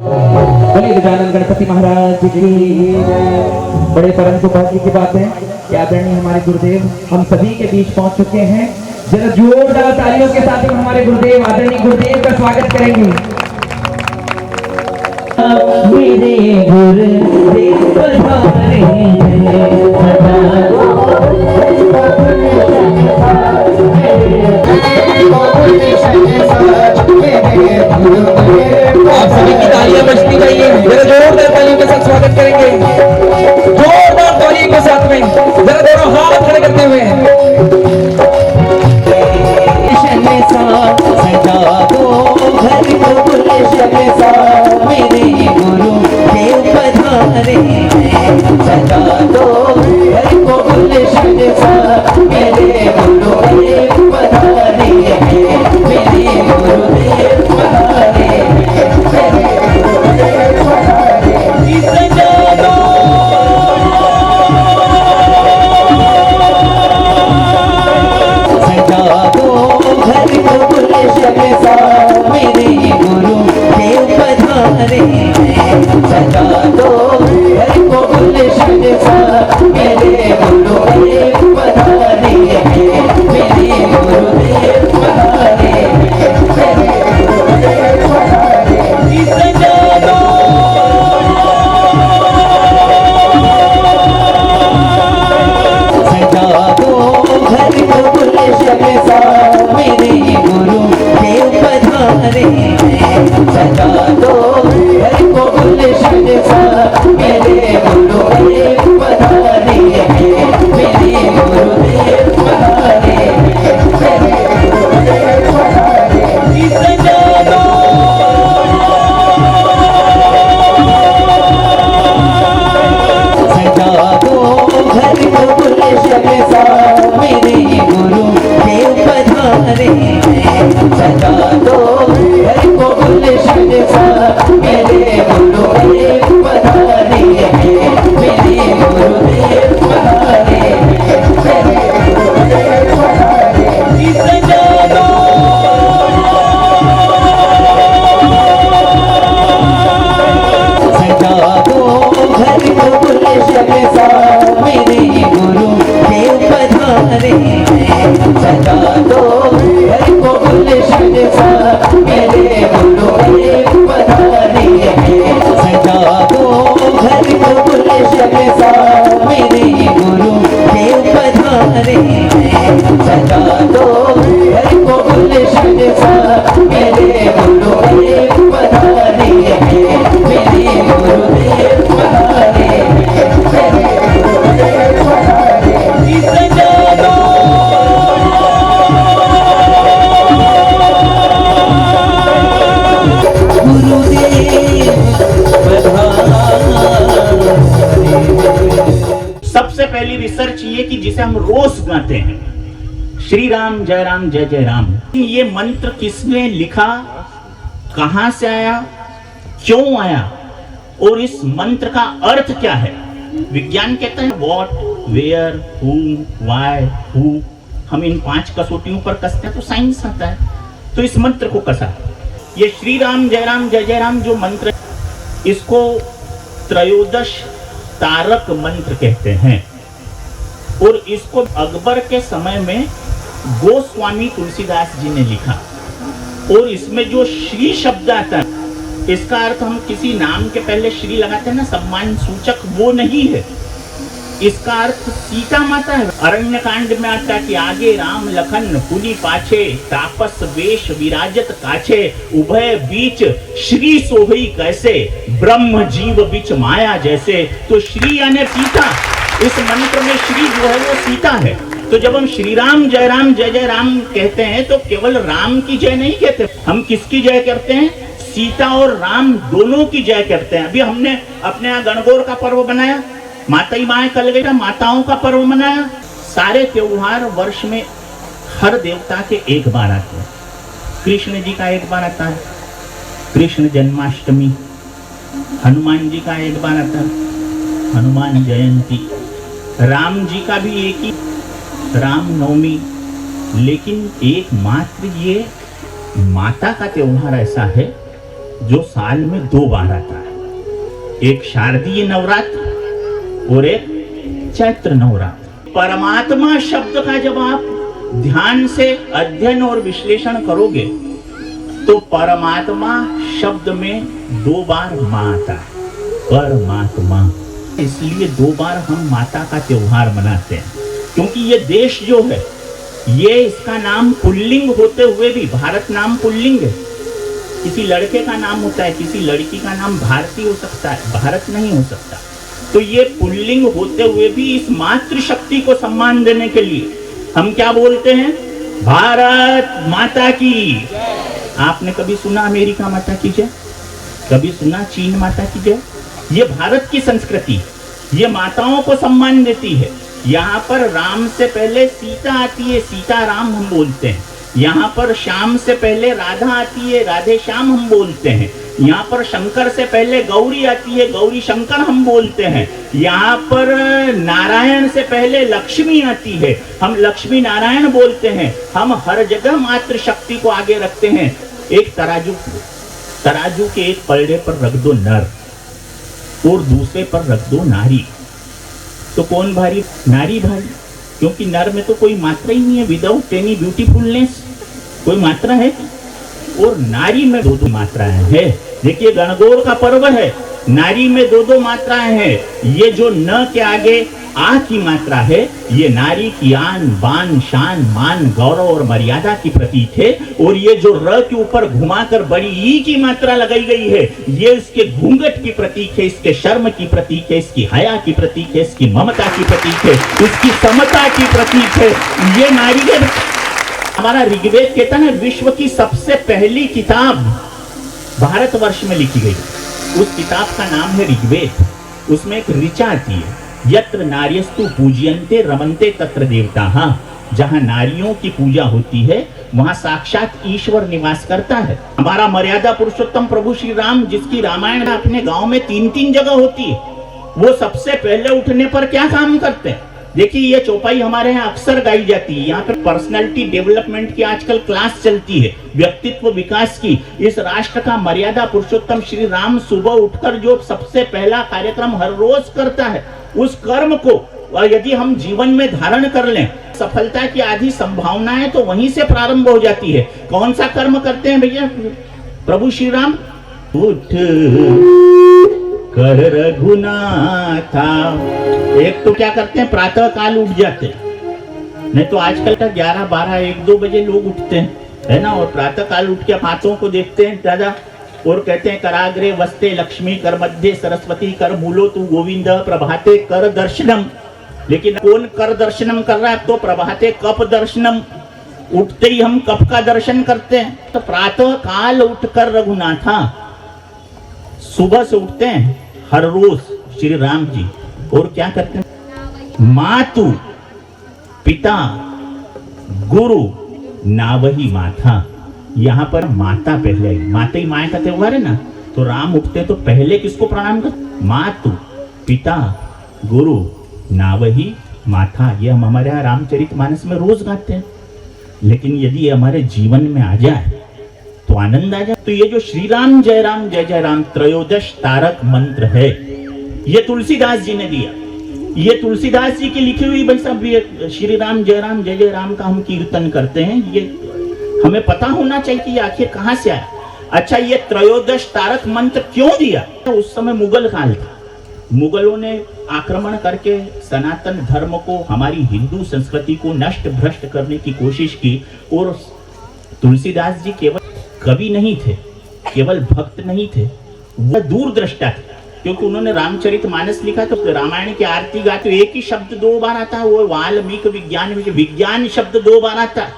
बोले गजानन गणपति महाराज की जय। बड़े परम सौभाग्य की बात है कि आदरणीय हमारे गुरुदेव हम सभी के बीच पहुंच चुके हैं। जरा जोरदार तालियों के साथ हम हमारे गुरुदेव आदरणीय गुरुदेव का स्वागत करेंगे। मेरे गुरुदेव पधारे आप सभी की तालियां बजती चाहिए। जरा जोरदार तालियों के साथ स्वागत करेंगे। जोरदार तालियों के साथ में जरा दोनों हाथ खड़े करते हुए सजा दो घर को गुलशन सा मेरे गुरु देव पधारे सजा दो घर को गुलशन सा मेरे गुरु देव पधारे मेरे गुरु देव पधारे सजा दो घर को गुलशन सा मेरे गुरु देव पधारे सजा दो घर को गुलशन सा मेरे गुरु देव पधारे मेरे गुरु देव पधारे सजा दो सजा दो घर को गुलशन सा मेरे गुरु देव पधारे सजा दो घर को गुलशन सा मेरे गुरु देव पधारे मेरे गुरु देव पधारे सजा दो सजा दो घर को गुलशन सा मेरे गुरु देव पधारे सजा दो घर को गुलशन सा मेरे गुरु देव पधारे मेरे गुरु देव पधारे सजा दो सजा दो घर को गुलशन सा मेरे गुरु देव पधारे सजा दो घर को गुलशन सा मेरे गुरु देव पधारे सजा दो घर को गुलशन सा मेरे गुरु देव पधारे सजा दो घर को गुलशन सा मेरे गुरु देव पधारे मेरे गुरु देव पधारे सजा दो सबसे पहली रिसर्च ये कि जिसे हम रोज गाते हैं, श्री राम जय राम जय जय राम, ये मंत्र किसने लिखा, कहां से आया, क्यों आया और इस मंत्र का अर्थ क्या है। विज्ञान कहते हैं what, where, who, why, who. हम इन 5 कसौटियों पर कसते हैं तो साइंस आता है। तो इस मंत्र को कसा, ये श्री राम जय राम जो मंत्र, इसको त्रयोदश तारक मंत्र कहते हैं और इसको अकबर के समय में गोस्वामी तुलसीदास जी ने लिखा। और इसमें जो श्री शब्द आता है, इसका अर्थ हम किसी नाम के पहले श्री लगाते हैं ना, सम्मान सूचक, वो नहीं है। इसका अर्थ सीता माता है। अरण्य कांड में आता है कि आगे राम लखन पुनि पाछे, तापस वेश विराजत काछे, उभय बीच श्री सोहई कैसे, ब्रह्म जीव बीच माया जैसे। तो श्री यानी सीता, इस मंत्र में श्री जो है वो सीता है। तो जब हम श्री राम जय जय राम कहते हैं तो केवल राम की जय नहीं कहते, हम किसकी जय करते हैं, सीता और राम दोनों की जय करते हैं। अभी हमने अपने यहाँ गणगौर का पर्व बनाया, माता माए कल गई, माताओं का पर्व मनाया। सारे त्योहार वर्ष में हर देवता के एक बार आते हैं। कृष्ण जी का एक बार आता है, कृष्ण जन्माष्टमी। हनुमान जी का एक बार आता है, हनुमान जयंती। राम जी का भी एक ही, राम नवमी। लेकिन एकमात्र ये माता का त्योहार ऐसा है जो साल में 2 बार आता है, एक शारदीय नवरात्र और एक चैत्र नवरात्र। परमात्मा शब्द का जब आप ध्यान से अध्ययन और विश्लेषण करोगे तो परमात्मा शब्द में 2 बार मां आता है, परमात्मा। इसलिए 2 बार हम माता का त्योहार मनाते हैं, क्योंकि ये देश जो है ये इसका नाम पुल्लिंग होते हुए भी, भारत नाम पुल्लिंग है, किसी लड़के का नाम होता है, किसी लड़की का नाम भारती हो सकता है, भारत नहीं हो सकता। तो ये पुल्लिंग होते हुए भी इस मातृशक्ति को सम्मान देने के लिए हम क्या बोलते हैं? भारत माता की। आपने कभी सुना अमेरिका माता की जय? कभी सुना चीन माता की जय? ये भारत की संस्कृति, ये माताओं को सम्मान देती है। यहाँ पर राम से पहले सीता आती है, सीता राम हम बोलते हैं। यहाँ पर श्याम से पहले राधा आती है, राधे श्याम हम बोलते हैं। यहाँ पर शंकर से पहले गौरी आती है, गौरी शंकर हम बोलते हैं। यहाँ पर नारायण से पहले लक्ष्मी आती है, हम लक्ष्मी नारायण बोलते हैं। हम हर जगह मातृशक्ति को आगे रखते हैं। एक तराजू के एक पलड़े पर रख दो नर और दूसरे पर रख दो नारी, तो कौन भारी? नारी भारी, क्योंकि नर में तो कोई मात्रा ही नहीं है, विदाउट एनी ब्यूटीफुलनेस कोई मात्रा है, और नारी में 2 मात्राएं हैं। देखिए गणगौर का पर्व है, नारी में 2 मात्राएं हैं। ये जो न के आगे आ की मात्रा है, ये नारी की आन बान शान मान गौरव और मर्यादा की प्रतीक है। और ये जो र के ऊपर घुमाकर बड़ी ई की मात्रा लगाई गई है, ये इसके घूंघट की प्रतीक है, इसके शर्म की प्रतीक है, इसकी हया की प्रतीक है, इसकी ममता की प्रतीक है, इसकी समता की प्रतीक है। ये नारी के हमारा ऋग्वेद कहता है विश्व की सबसे पहली किताब भारतवर्ष में लिखी गई, उस किताब का नाम है ऋग्वेद। उसमें एक ऋचा आती है, यत्र नार्यस्तु पूज्यन्ते रमन्ते तत्र देवताः। जहां नारियों की पूजा होती है वहां साक्षात ईश्वर निवास करता है। हमारा मर्यादा पुरुषोत्तम प्रभु श्री राम, जिसकी रामायण अपने गांव में 3-3 जगह होती है, वो सबसे पहले उठने पर क्या काम करते हैं? देखिए ये चौपाई हमारे यहाँ अक्सर गाई जाती है। यहाँ पे पर्सनालिटी डेवलपमेंट की आजकल क्लास चलती है, व्यक्तित्व विकास की। इस राष्ट्र का मर्यादा पुरुषोत्तम श्री राम सुबह उठकर जो सबसे पहला कार्यक्रम हर रोज करता है, उस कर्म को यदि हम जीवन में धारण कर लें, सफलता की आधी संभावनाएं तो वहीं से प्रारंभ हो जाती है। कौन सा कर्म करते हैं भैया प्रभु श्री राम? उठ कर रघुनाथा। एक तो क्या करते हैं, प्रातः काल उठ जाते हैं, नहीं तो आजकल का 11, 12, 1, 2 बजे लोग उठते हैं, है ना, और प्रातः काल उठ के हाथों को देखते हैं दादा और कहते हैं कराग्रे वस्ते लक्ष्मी, कर मध्य सरस्वती, कर मूलो तू गोविंद, प्रभाते कर दर्शनम। लेकिन कौन कर दर्शनम कर रहा है? तो प्रभाते कप दर्शनम, उठते ही हम कप का दर्शन करते हैं। तो प्रातः काल उठकर रघुनाथा, सुबह से उठते हैं हर रोज श्री राम जी, और क्या करते हैं? मातु पिता गुरु नावही माथा। यहाँ पर माता पहले आई, माता ही माँ का त्योहार है ना, तो राम उठते तो पहले किसको प्रणाम करते? मातु पिता गुरु नावही माथा। ये हम हमारे यहाँ रामचरितमानस में रोज गाते हैं, लेकिन यदि ये हमारे जीवन में आ जाए तो आनंद आ जाए। तो ये जो श्री राम जय राम त्रयोदश तारक मंत्र है, ये तुलसीदास जी ने दिया। ये तुलसीदास जी की लिखी हुई भाई साहब श्री राम जय राम का हम कीर्तन करते हैं। ये हमें पता होना चाहिए कि ये आखिर कहां से आया। अच्छा, ये त्रयोदश तारक मंत्र क्यों दिया? तो उस समय मुगल काल था, मुगलों ने आक्रमण करके सनातन धर्म को, हमारी हिंदू संस्कृति को नष्ट भ्रष्ट करने की कोशिश की। और तुलसीदास जी केवल कवि नहीं थे, केवल भक्त नहीं थे, वह दूरदृष्टा थे, क्योंकि उन्होंने रामचरितमानस लिखा तो रामायण की आरती गाते एक ही शब्द 2 बार आता है, वो वाल्मीकि विज्ञान शब्द 2 बार आता है,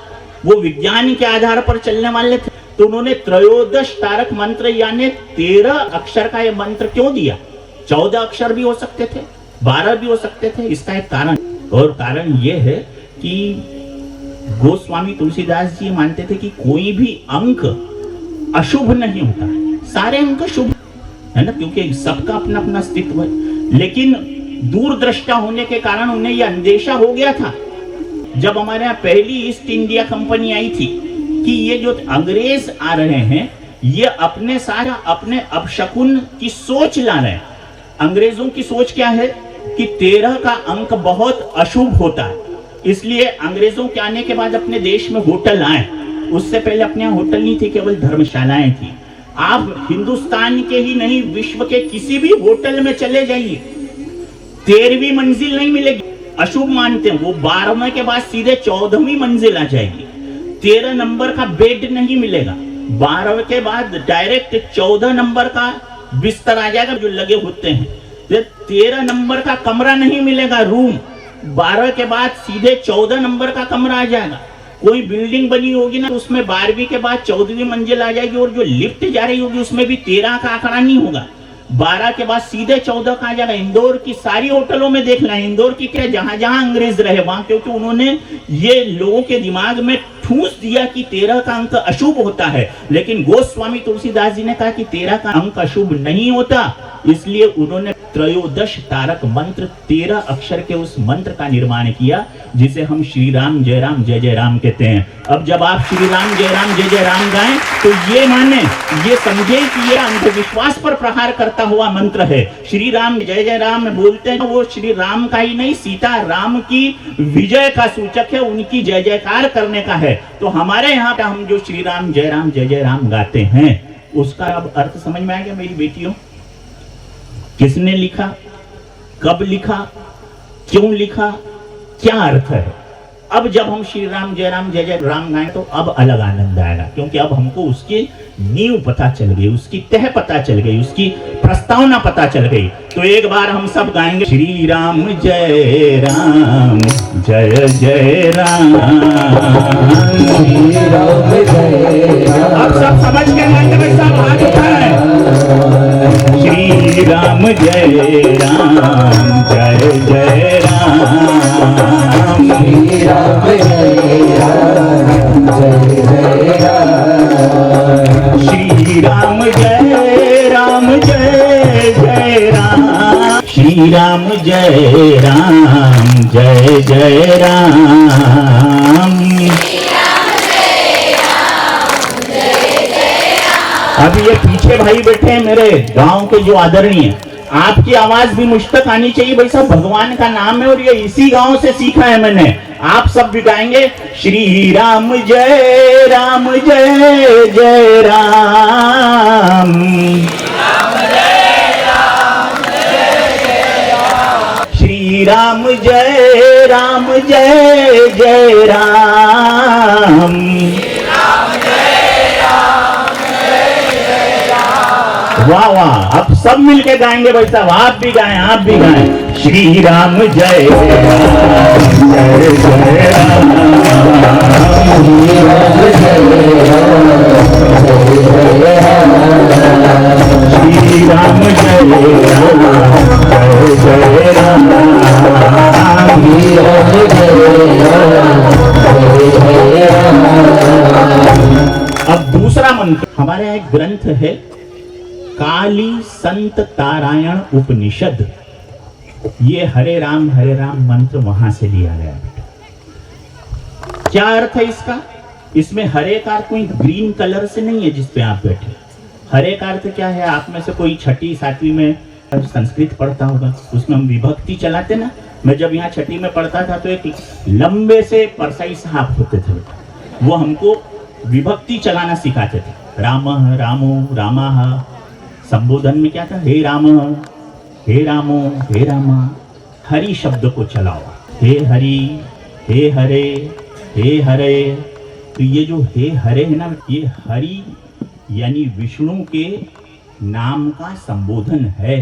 वो विज्ञान के आधार पर चलने वाले थे। तो उन्होंने त्रयोदश तारक मंत्र यानी 13 अक्षर का ये मंत्र क्यों दिया? 14 अक्षर भी हो सकते थे, 12 भी हो सकते थे। इसका एक कारण, और कारण ये है कि गोस्वामी तुलसीदास जी मानते थे कि कोई भी अंक अशुभ नहीं होता, सारे अंक शुभ है ना, क्योंकि सबका अपना अपना अस्तित्व है। लेकिन दूरदृष्टा होने के कारण उन्हें यह अंदेशा हो गया था, जब हमारे यहाँ पहली ईस्ट इंडिया कंपनी आई थी, कि ये जो अंग्रेज आ रहे हैं ये अपने सारा अपने अपशकुन की सोच ला रहे हैं। अंग्रेजों की सोच क्या है कि 13 का अंक बहुत अशुभ होता है, इसलिए अंग्रेजों के आने के बाद अपने देश में होटल आए। उससे पहले अपने यहाँ होटल नहीं थे, केवल धर्मशालाएं थी। आप हिंदुस्तान के ही नहीं, विश्व के किसी भी होटल में चले जाइए, 13वीं मंजिल नहीं मिलेगी, अशुभ मानते हैं वो। 12वें के बाद सीधे 14वीं मंजिल आ जाएगी, 13 नंबर का बेड नहीं मिलेगा। 12वें के बाद डायरेक्ट 14 नंबर का बिस्तर आ जाएगा जो लगे होते हैं। 13 नंबर का कमरा नहीं मिलेगा, रूम। 12 के बाद सीधे 14 नंबर का कमरा आ जाएगा। कोई बिल्डिंग बनी होगी ना, उसमें 12वीं के बाद 14वीं मंजिल आ जाएगी, और जो लिफ्ट जा रही होगी उसमें भी 13 का आंकड़ा नहीं होगा। 12 के बाद सीधे 14 का आ जाएगा। इंदौर की सारी होटलों में देखना है, इंदौर की क्या, जहां जहां अंग्रेज रहे वहां, क्योंकि उन्होंने ये लोगों के दिमाग में ठूस दिया कि 13 का अंक अशुभ होता है। लेकिन गोस्वामी तुलसीदास जी ने कहा कि 13 का अंक अशुभ नहीं होता, इसलिए उन्होंने त्रयोदश तारक मंत्र 13 अक्षर के उस मंत्र का निर्माण किया, जिसे हम श्री राम जय राम कहते हैं। अब जब आप श्री राम जय राम गाएं तो ये माने, ये समझे कि ये अंधविश्वास पर प्रहार करता हुआ मंत्र है। श्री राम जय राम बोलते हैं, वो श्री राम का ही नहीं, सीता राम की विजय का सूचक है, उनकी जय जयकार करने का है। तो हमारे यहाँ पे हम जो श्री राम जय राम गाते हैं, उसका अब अर्थ समझ में आ गया मेरी बेटियों? किसने लिखा, कब लिखा, क्यों लिखा, क्या अर्थ है? अब जब हम श्री राम जय राम गाएं तो अब अलग आनंद आएगा, क्योंकि अब हमको उसकी नींव पता चल गई, उसकी तह पता चल गई, उसकी प्रस्तावना पता चल गई। तो एक बार हम सब गाएंगे श्री राम जय राम जय राम, श्री राम जय राम। अब सब समझ के गाएंगे भाई, सब हाथ उठाएं। श्री राम जय राम जय राम, श्री राम जय राम जय राम, श्री राम जय राम जय राम, श्री राम जय राम जय राम। अब ये पीछे भाई बैठे हैं मेरे गांव के जो आदरणीय, आपकी आवाज भी मुझ तक आनी चाहिए भाई साहब, भगवान का नाम है और ये इसी गांव से सीखा है मैंने। आप सब भी गाएंगे श्री राम जय राम जय राम, श्री राम जय राम जय राम। वाह वाह, अब सब मिलके गाएंगे भाई साहब, आप भी गाएं, आप भी गाएं। श्री राम जय राम जय राम, श्री राम जय राम, श्री राम जय राम जय राम। अब दूसरा मंत्र, हमारे यहाँ एक ग्रंथ है काली संत तारायण उपनिषद, ये हरे राम मंत्र वहां से लिया गया बेटा। क्या अर्थ है इसका? इसमें हरे का कोई ग्रीन कलर से नहीं है जिस पे आप बैठे। हरे का अर्थ क्या है? आप में से कोई 6ठी 7वीं में संस्कृत पढ़ता होगा, उसमें हम विभक्ति चलाते ना। मैं जब यहाँ 6ठी में पढ़ता था तो एक लंबे से परसाई साहब होते थे, वो हमको विभक्ति चलाना सिखाते थे। राम रामो रामा, संबोधन में क्या था? हे राम हे रामो हे रामा। हरि शब्द को चलाओ, हे हरि हे हरे हे हरे। तो ये जो हे हरे है ना, ये हरि यानी विष्णु के नाम का संबोधन है।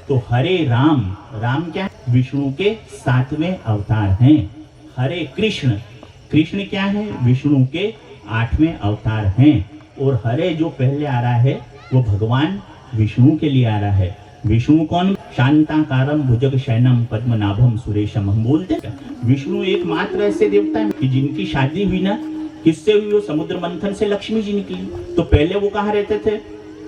तो हरे राम, राम क्या है? विष्णु के 7वें अवतार हैं। हरे कृष्ण, कृष्ण क्या है? विष्णु के 8वें अवतार हैं। और हरे जो पहले आ रहा है वो भगवान विष्णु के लिए आ रहा है। विष्णु कौन? शांताकारम भुजग शयनम पद्मनाभम सुरेशम। हम बोलते हैं विष्णु एकमात्र ऐसे देवता है कि जिनकी शादी हुई ना, किससे हुई? वो समुद्र मंथन से लक्ष्मी जी निकली। तो पहले वो कहाँ रहते थे?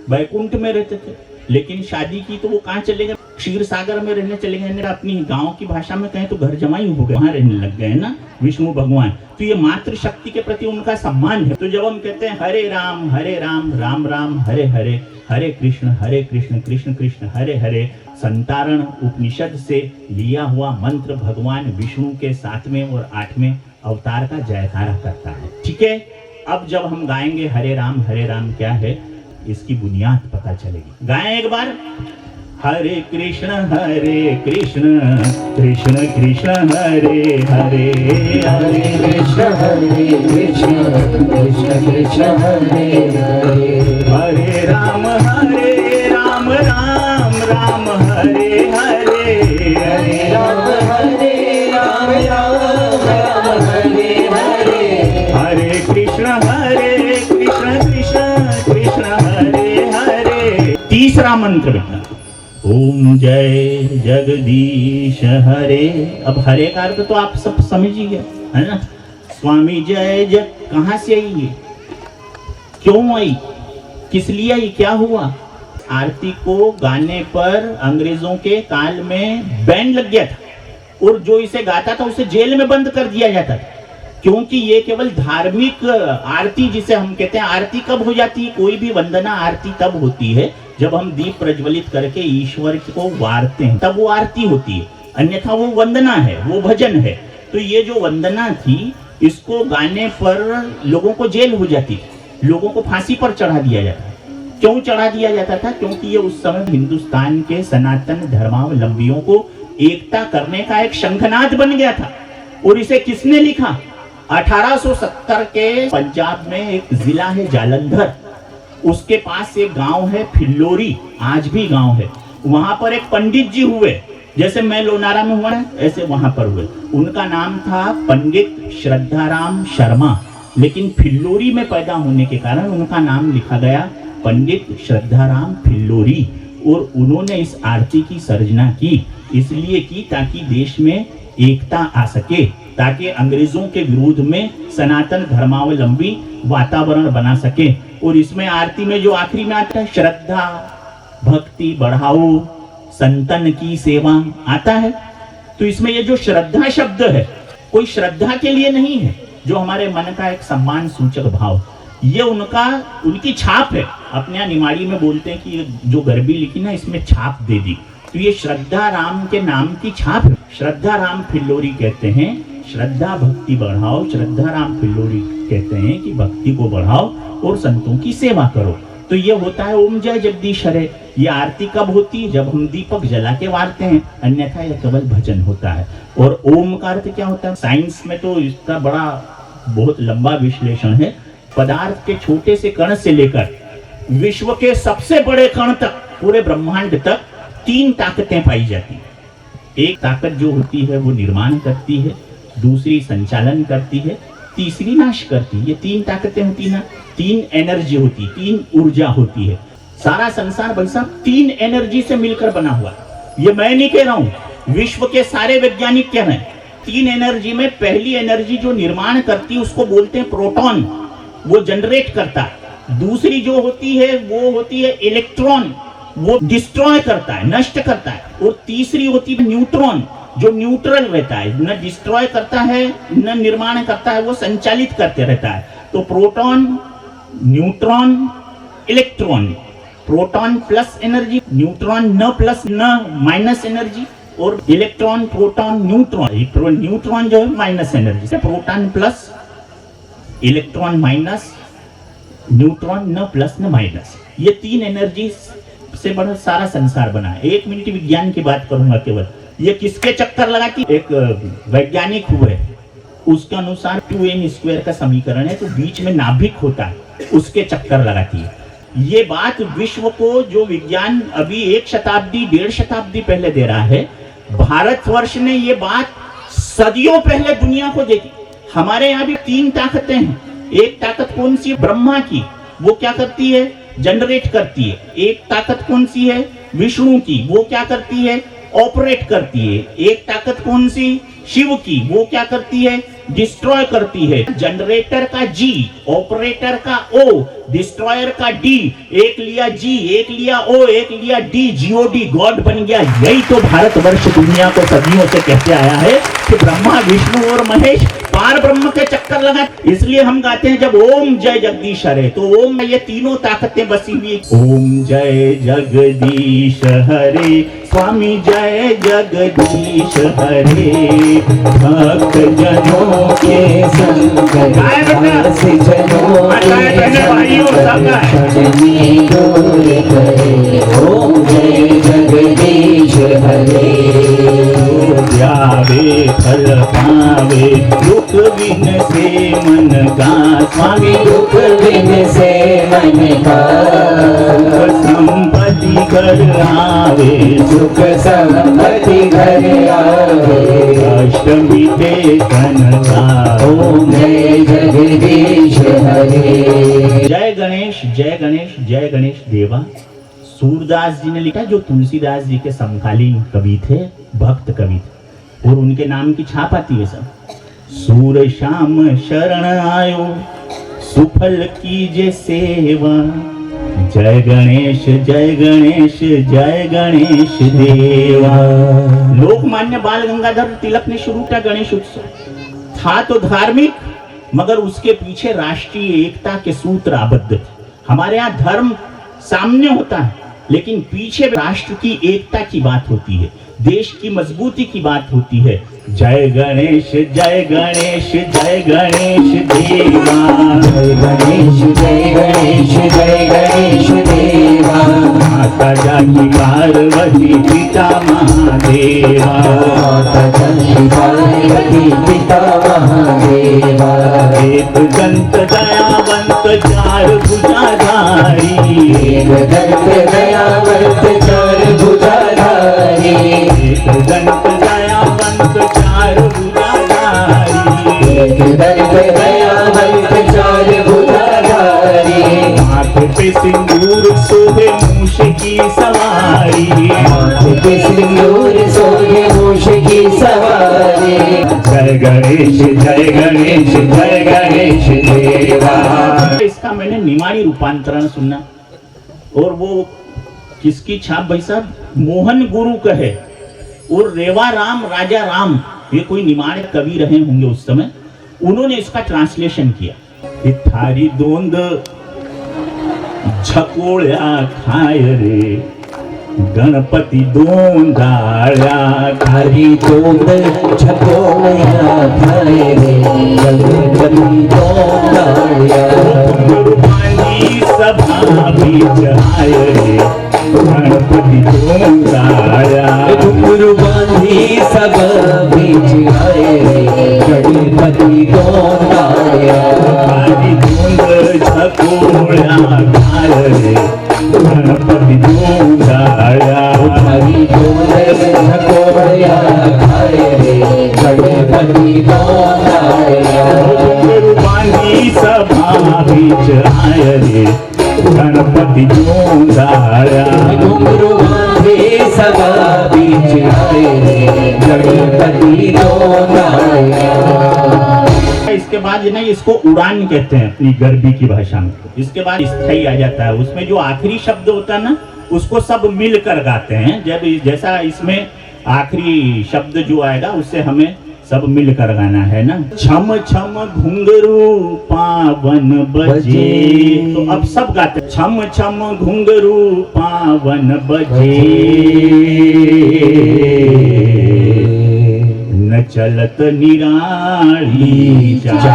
वैकुंठ में रहते थे, लेकिन शादी की तो वो कहाँ चले गए? क्षीर सागर में रहने चले गए, अपनी गांव की भाषा में कहें तो घर जमाई हो गए, वहां रहने लग गए ना विष्णु भगवान। तो ये मातृशक्ति के प्रति उनका सम्मान है। तो जब हम कहते हैं हरे राम राम राम हरे हरे, हरे कृष्ण कृष्ण कृष्ण हरे हरे, संतारण उपनिषद से लिया हुआ मंत्र भगवान विष्णु के 7वें और 8वें अवतार का जयकारा करता है। ठीक है, अब जब हम गाएंगे हरे राम क्या है, इसकी बुनियाद पता चलेगी। गाएं एक बार, हरे कृष्ण कृष्ण कृष्ण हरे हरे, हरे कृष्ण कृष्ण कृष्ण हरे हरे, हरे राम राम राम हरे हरे, हरे राम राम हरे हरे, हरे कृष्ण कृष्ण कृष्ण हरे हरे। तीसरा मंत्र बेटा, ओम जय जगदीश हरे। अब हरे का अर्थ तो आप सब समझ ही गए है ना। स्वामी जय जग कहां से आई है, क्यों आई, किस लिए आई, क्या हुआ? आरती को गाने पर अंग्रेजों के काल में बैन लग गया था और जो इसे गाता था उसे जेल में बंद कर दिया जाता था, क्योंकि ये केवल धार्मिक आरती जिसे हम कहते हैं, आरती कब हो जाती है, कोई भी वंदना आरती तब होती है जब हम दीप प्रज्वलित करके ईश्वर को वारते हैं, तब वो आरती होती है, अन्यथा वो वंदना है, वो भजन है। तो ये जो वंदना थी, इसको गाने पर लोगों को जेल हो जाती थी, लोगों को फांसी पर चढ़ा दिया जाता। क्यों चढ़ा दिया जाता था? क्योंकि ये उस समय हिंदुस्तान के सनातन धर्मावलंबियों को एकता करने का एक शंखनाद बन गया था। और इसे किसने लिखा? 1870 के पंजाब में एक जिला है जालंधर, उसके पास एक गांव है फिल्लोरी, आज भी गांव है, वहां पर एक पंडित जी हुए, जैसे मैं लोनारा में हुआ है ऐसे वहां पर हुए। उनका नाम था पंडित श्रद्धाराम शर्मा, लेकिन फिल्लोरी में पैदा होने के कारण उनका नाम लिखा गया पंडित श्रद्धाराम फिल्लोरी। और उन्होंने इस आरती की सर्जना की, इसलिए की ताकि देश में एकता आ सके, ताकि अंग्रेजों के विरोध में सनातन धर्मावलंबी वातावरण बना सके। और इसमें आरती में जो आखिरी में आता है, श्रद्धा भक्ति बढ़ाओ संतन की सेवा आता है। तो इसमें ये जो श्रद्धा शब्द है, कोई श्रद्धा के लिए नहीं है, जो हमारे मन का एक सम्मान सूचक भाव, ये उनकी छाप है। अपने यहाँ निमाड़ी में बोलते हैं कि जो गरबी लिखी ना, इसमें छाप दे दी, तो ये श्रद्धा राम के नाम की छाप है। श्रद्धा राम फिल्लोरी कहते हैं श्रद्धा भक्ति बढ़ाओ, श्रद्धा राम फिल्लोरी कहते हैं कि भक्ति को बढ़ाओ और संतों की सेवा करो। तो ये होता है ओम जय जगदीश हरे। ये आरती कब होती है? जब हम दीपक जला के वारते हैं, अन्यथा यह केवल भजन होता है। और ओम का अर्थ क्या होता है? साइंस में तो इसका बड़ा बहुत लंबा विश्लेषण है। पदार्थ के छोटे से कण से लेकर विश्व के सबसे बड़े कण तक, पूरे ब्रह्मांड तक 3 ताकतें पाई जाती हैं। एक ताकत जो होती है वो निर्माण करती है, दूसरी संचालन करती है, तीसरी नाश करती है। ये 3 ताकतें होती ना, 3 एनर्जी होती, 3 ऊर्जा होती है। सारा संसार भाई साहब 3 एनर्जी से मिलकर बना हुआ है। ये मैं नहीं कह रहा हूं, विश्व के सारे वैज्ञानिक कह रहे हैं। 3 एनर्जी में पहली एनर्जी जो निर्माण करती है उसको बोलते हैं प्रोटॉन, वो जनरेट करता है। दूसरी जो होती है वो होती है इलेक्ट्रॉन, वो डिस्ट्रॉय करता है, नष्ट करता है। और तीसरी होती है न्यूट्रॉन, जो न्यूट्रल रहता है, न डिस्ट्रॉय करता है न निर्माण करता है, वो संचालित करते रहता है। तो proton, neutron, electron, proton plus energy, neutron न प्लस न माइनस एनर्जी, और इलेक्ट्रॉन प्रोटॉन न्यूट्रॉन, न्यूट्रॉन जो है minus energy, proton plus electron minus, neutron न प्लस न माइनस। ये 3 एनर्जी से बड़ा सारा संसार बना है। 1 मिनट विज्ञान की बात करूंगा केवल। ये किसके चक्कर लगाती? एक वैज्ञानिक हुए, उसके अनुसार 2n² का समीकरण है, तो बीच में नाभिक होता है, उसके चक्कर लगाती है। ये बात विश्व को जो विज्ञान अभी 1 शताब्दी 1.5 शताब्दी पहले दे रहा है, भारतवर्ष ने ये बात सदियों पहले दुनिया को दी थी। हमारे यहाँ भी 3 ताकतें हैं। एक ताकत कौन सी? ब्रह्मा की, वो क्या करती है? जनरेट करती है। एक ताकत कौन सी है? विष्णु की, वो क्या करती है? ऑपरेट करती है। एक ताकत कौन सी? शिव की, वो क्या करती है? डिस्ट्रॉय करती है। जनरेटर का जी, ऑपरेटर का ओ, डिस्ट्रॉयर का डी, एक लिया जी, एक लिया ओ, एक लिया डी, जीओडी, गॉड बन गया। यही तो भारतवर्ष दुनिया को सदियों से कहते आया है कि ब्रह्मा विष्णु और महेश पार ब्रह्म के चक्कर लगा। इसलिए हम गाते हैं जब ओम जय जगदीश हरे, तो ओम में ये तीनों ताकतें बसी हुई। ओम जय जगदीश हरे, स्वामी जय जगदीश हरे, भक्त जनों के संग दास जनों के दूर करे। ओम जय जगदीश हरे, ध्यावे फल पावे, दुख बिन से मन का, स्वामी दुख बिन से मन का, संपत्ति घर आवे, सुख संपत्ति घर आवे, कष्ट मिटे तन का। ओम जय जगदीश हरे। जय गणेश जय गणेश जय गणेश देवा। सूरदास जी ने लिखा, जो तुलसीदास जी के समकालीन कवि थे, भक्त कवि थे, और उनके नाम की छाप आती है सब। सूर श्याम शरण आयो, सुफल कीजे सेवा, जय गणेश जय गणेश जय गणेश देवा। लोकमान्य बाल गंगाधर तिलक ने शुरू किया गणेश उत्सव। था तो धार्मिक, मगर उसके पीछे राष्ट्रीय एकता के सूत्र आबद्ध थे। हमारे यहाँ धर्म सामने होता है, लेकिन पीछे राष्ट्र की एकता की बात होती है, देश की मजबूती की बात होती है। जय गणेश जय गणेश जय गणेश देवा, जय गणेश जय गणेश जय गणेश देवा। माता जाकी पार्वती पिता महादेवा, माता जाकी पार्वती पिता महादेवा। एक दंत दयावंत चार भुजाधारी, एक दंत दयावंत चार भुजाधारी, एक दंत दयावंत चार भुजाधारी, एक दंत दयावंत चार भुजाधारी। माथे पे सिंदूर शोभे मूष की सवारी, माथे पे सिंदूर शोभे मूष की सवारी। जय गणेश जय गणेश जय गणेश देवा। इसका मैंने निमाड़ी रूपांतरण सुना, और वो किसकी छाप भाई साहब? मोहन गुरु का है, और रेवा राम राजा राम, ये कोई निमाड़ कवि रहे होंगे उस समय, उन्होंने इसका ट्रांसलेशन किया कि थारी दोंद झकोळ्या खाय रे, गणपति दोंदाळ्या, थारी दोंद झकोळ्या खाय रे, गणपति दोंदाळ्या। गुरुबानी सभा बीच आय रे, गणपति दोंदाळ्या। घुंघरू बांधी सब बीच आए रे, गणपति दोंदाळ्या। थारी दोंद झकोळ्या खाय रे, गणपति दोंदाळ्या। थारी दोंद झकोळ्या खाय रे, गणपति दोंदाळ्या। गुरुबानी सभा बीच आय रे, गणपति दोंदाळ्या। घुंघरू बांधी सब बीच आए रे, गणपति दोंदाळ्या। इसके बाद ना इसको उड़ान कहते हैं अपनी गरबी की भाषा में। इसके बाद स्थाई आ जाता है, उसमें जो आखिरी शब्द होता है ना, उसको सब मिलकर गाते हैं। जब जैसा इसमें आखिरी शब्द जो आएगा, उससे हमें सब मिलकर गाना है ना। छम छम घुंघरू पावन बजे, तो अब सब गाते हैं। छम छम घुंघरू पावन बजे, न चलत निराली चाल,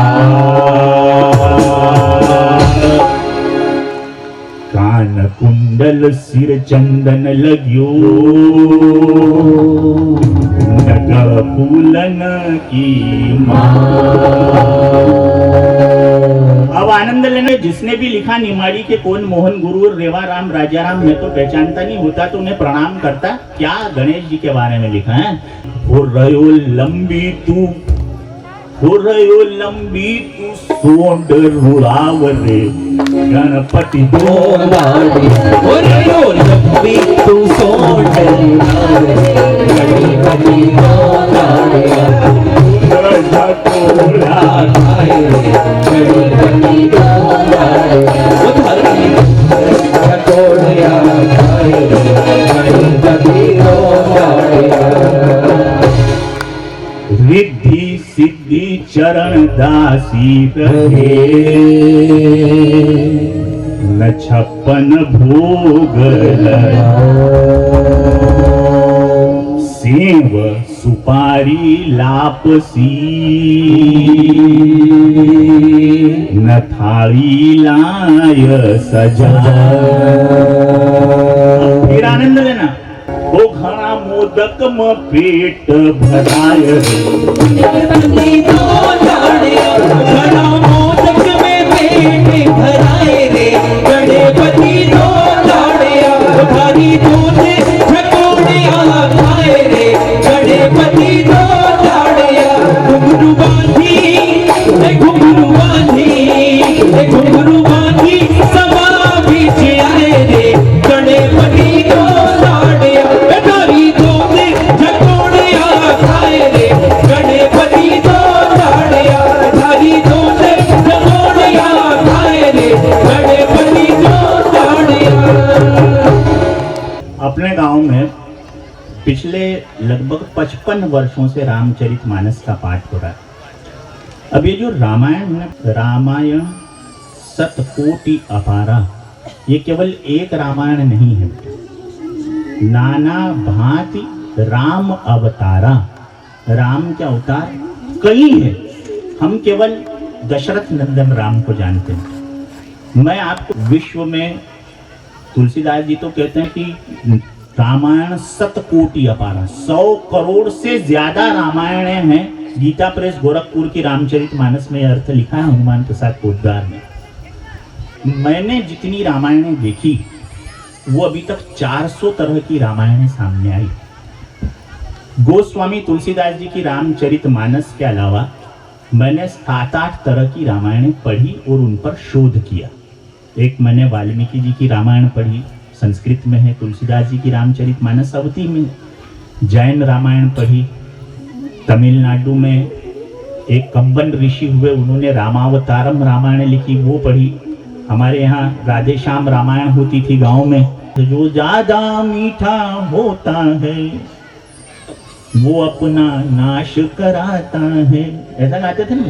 कान कुंडल सिर चंदन लग्यो, नग फूलन की अब आनंद लेने। जिसने भी लिखा निमाड़ी के कौन मोहन गुरु और रेवा राम राजा राम, मैं तो पहचानता नहीं, होता तो उन्हें प्रणाम करता। क्या गणेश जी के बारे में लिखा है? हो रयो लंबी तू, हो रयो लंबी तू सोंड रुड़ावले, गणपति दोंदाळ्या। हो रयो लंबी तू सोंड रुड़ावले, गणपति दोंदाळ्या। चरण दासी रहे, न 56 भोग सेव सुपारी लापसी, न थाली लाय सजा। फिर आनंद लेना। वो घड़ा मोदक में पेट भराय रे, घड़ा मोदक में पेट भराए रे, गणपति दो लाड़िया भारी दूध झकोड़िया खाए रे, गणपति दो लाड़िया घुंघरू बांधी, घुंघरू बांधी, घुंघरू बांधी सभा बीच आए रे, गणपति दो लाड़िया भारी दूध झकोड़िया खाए रे, गणपति दो लाड़िया भारी दूध झकोड़िया खाए रे, गणपति दो लाड़िया। अपने गांव में पिछले लगभग 55 वर्षों से रामचरितमानस का पाठ हो रहा है। अब ये जो रामायण है, रामायण शतकोटि अपारा, ये केवल एक रामायण नहीं है, नाना भांति राम अवतारा। राम के अवतार कई हैं, हम केवल दशरथ नंदन राम को जानते हैं। मैं आपको विश्व में, तुलसीदास जी तो कहते हैं कि रामायण शतकोटि अपारा, 100 करोड़ से ज्यादा रामायण हैं। गीता प्रेस गोरखपुर की रामचरितमानस में अर्थ लिखा है हनुमान प्रसाद पोद्दार ने। मैंने जितनी रामायणें देखी वो अभी तक 400 तरह की रामायणें सामने आई। गोस्वामी तुलसीदास जी की रामचरितमानस के अलावा मैंने 7-8 तरह की रामायणें पढ़ी और उन पर शोध किया। एक मैंने वाल्मीकि जी की रामायण पढ़ी, संस्कृत में है। तुलसीदास जी की रामचरितमानस अवधी में। जैन रामायण पढ़ी। तमिलनाडु में एक कंबन ऋषि हुए, उन्होंने रामावतारम रामायण लिखी, वो पढ़ी। हमारे यहाँ राधे श्याम रामायण होती थी गांव में। जो ज्यादा मीठा होता है वो अपना नाश कराता है, ऐसा गाते थे ना।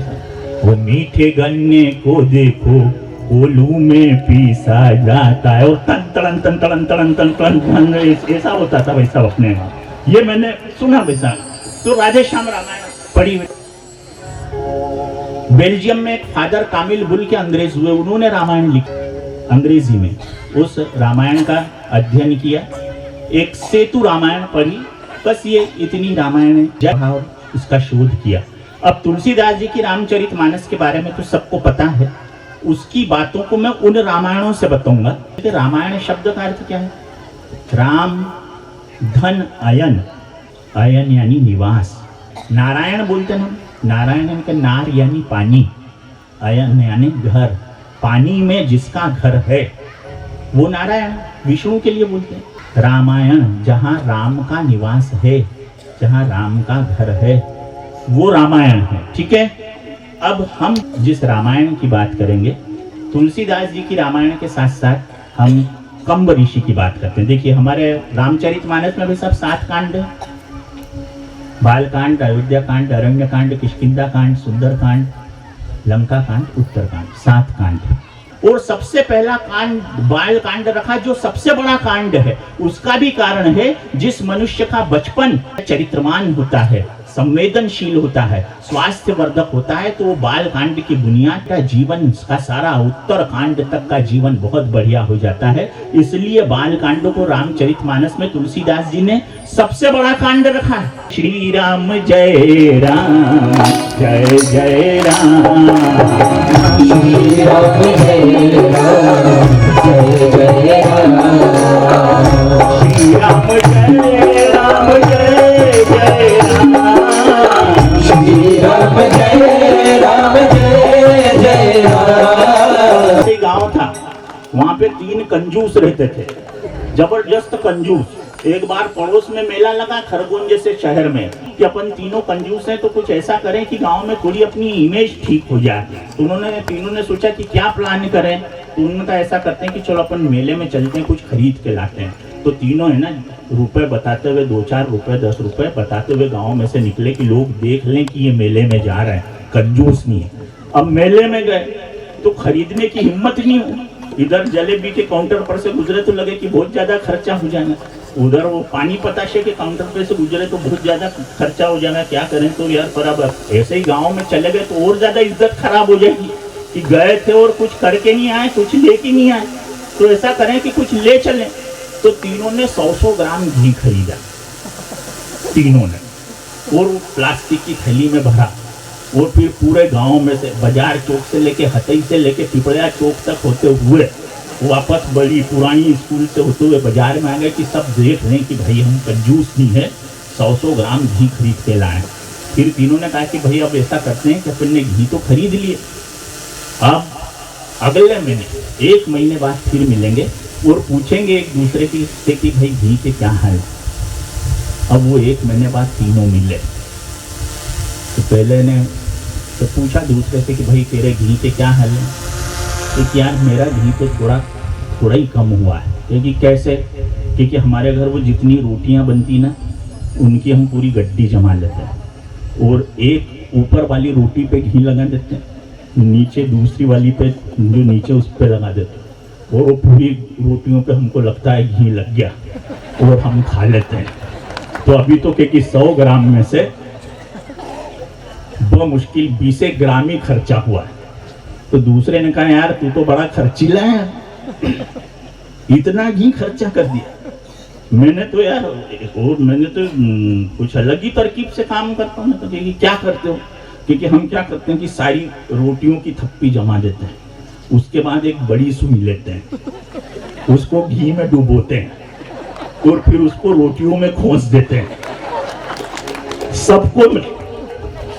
वो मीठे गन्ने को देखो कोलू में पीसा जाता है, और तन तड़न तन तड़न तड़न तन तड़न, ऐसा होता था वैसा अपने यहाँ। ये मैंने सुना वैसा। तो राधे श्याम रामायण पढ़ी हुई। बेल्जियम में एक फादर कामिल बुल के अंग्रेज हुए, उन्होंने रामायण लिखी अंग्रेजी में। उस रामायण का अध्ययन किया। एक सेतु रामायण पढ़ी। बस ये इतनी रामायण है, इसका शोध किया। अब तुलसीदास जी की रामचरितमानस के बारे में तो सबको पता है, उसकी बातों को मैं उन रामायणों से बताऊंगा। रामायण शब्द का अर्थ क्या है? राम धन अयन, अयन यानी निवास। नारायण बोलते हैं, नारायण यानी नार यानी पानी, अयन यानी घर। पानी में जिसका घर है वो नारायण, विष्णु के लिए बोलते हैं। रामायण जहाँ राम का निवास है, जहाँ राम का घर है, वो रामायण है। ठीक है। अब हम जिस रामायण की बात करेंगे, तुलसीदास जी की रामायण के साथ साथ हम कंब ऋषि की बात करते हैं। देखिए हमारे रामचरितमानस में भी सब 7 कांड है। बाल कांड, अयोध्या कांड, अरण्य कांड, किष्किंधा कांड, सुंदर कांड, लंका कांड, उत्तर कांड, 7 कांड। और सबसे पहला कांड बाल कांड रखा, जो सबसे बड़ा कांड है। उसका भी कारण है, जिस मनुष्य का बचपन चरित्रमान होता है, संवेदनशील होता है, स्वास्थ्यवर्धक होता है, तो वो बाल कांड की बुनियाद का जीवन, उसका सारा उत्तर कांड तक का जीवन बहुत बढ़िया हो जाता है। इसलिए बाल कांड को रामचरितमानस में तुलसीदास जी ने सबसे बड़ा कांड रखा है। श्री राम जय राम, जय जय राम, श्री राम जय राम, जय जय राम, श्री राम जय राम, जय जय राम, श्री राम जय राम, जय जय राम। एक गांव था, वहां पे 3 कंजूस रहते थे, जबरदस्त कंजूस। एक बार पड़ोस में मेला लगा खरगोन जैसे शहर में, कि अपन तीनों कंजूस हैं तो कुछ ऐसा करें कि गांव में थोड़ी अपनी इमेज ठीक हो जाए। तो उन्होंने तीनों ने सोचा कि क्या प्लान करें। तो उन्होंने कहा ऐसा करते हैं कि चलो अपन मेले में चलते हैं, कुछ खरीद के लाते हैं। तो तीनों है ना रुपए बताते हुए, 2-4 रुपए, 10 रुपए बताते हुए गाँव में से निकले कि लोग देख लें कि ये मेले में जा रहे हैं। कंजूस नहीं है। अब मेले में गए तो खरीदने की हिम्मत नहीं हुई। इधर जलेबी के काउंटर पर से गुजरे तो लगे कि बहुत ज्यादा खर्चा हो जाएगा, उधर वो पानी पताशे के काउंटर पे से गुजरे तो बहुत ज्यादा खर्चा हो जाएगा, क्या करें। तो यार बराबर ऐसे ही गांव में चले गए तो और ज्यादा इज्जत खराब हो जाएगी कि गए थे और कुछ करके नहीं आए, कुछ लेके नहीं आए। तो ऐसा करें कि कुछ ले चलें। तो तीनों ने 100 ग्राम घी खरीदा, तीनों ने, और वो प्लास्टिक की थैली में भरा। और फिर पूरे गांव में से, बाजार चौक से लेके हथई से लेके पिपड़िया चौक तक होते हुए वापस बड़ी पुरानी स्कूल से होते हुए बाजार में आ गए कि सब देख रहे हैं कि भाई हम कंजूस नहीं है, 100 ग्राम घी खरीद के लाए। फिर तीनों ने कहा कि भाई अब ऐसा करते हैं कि अपन ने घी तो खरीद लिए, अब अगले महीने 1 महीने बाद फिर मिलेंगे और पूछेंगे एक दूसरे की से कि भाई घी के क्या हाल। अब वो 1 महीने बाद तीनों मिले तो पहले ने तो पूछा दूसरे से कि भाई तेरे घी के क्या हाल है। तो यार मेरा घी तो थोड़ा ही कम हुआ है। क्योंकि कैसे, क्योंकि हमारे घर वो जितनी रोटियां बनती ना उनकी हम पूरी गड्डी जमा लेते हैं और एक ऊपर वाली रोटी पे घी लगा देते हैं, नीचे दूसरी वाली पे जो नीचे उस पे लगा देते हैं और वो पूरी रोटियों पे हमको लगता है घी लग गया और हम खा लेते हैं। तो अभी तो क्योंकि 100 ग्राम में से मुश्किल 20 ग्राम ही खर्चा हुआ है। तो दूसरे ने कहा यार तू तो बड़ा खर्चीला है, इतना घी खर्चा कर दिया। मैंने तो यार और मैंने तो कुछ अलग ही तरकीब से काम करता हूँ। तो क्या करते हो? क्योंकि हम क्या करते हैं कि सारी रोटियों की थप्पी जमा देते हैं, उसके बाद एक बड़ी सुई लेते हैं, उसको घी में डुबोते हैं और फिर उसको रोटियों में खोस देते हैं।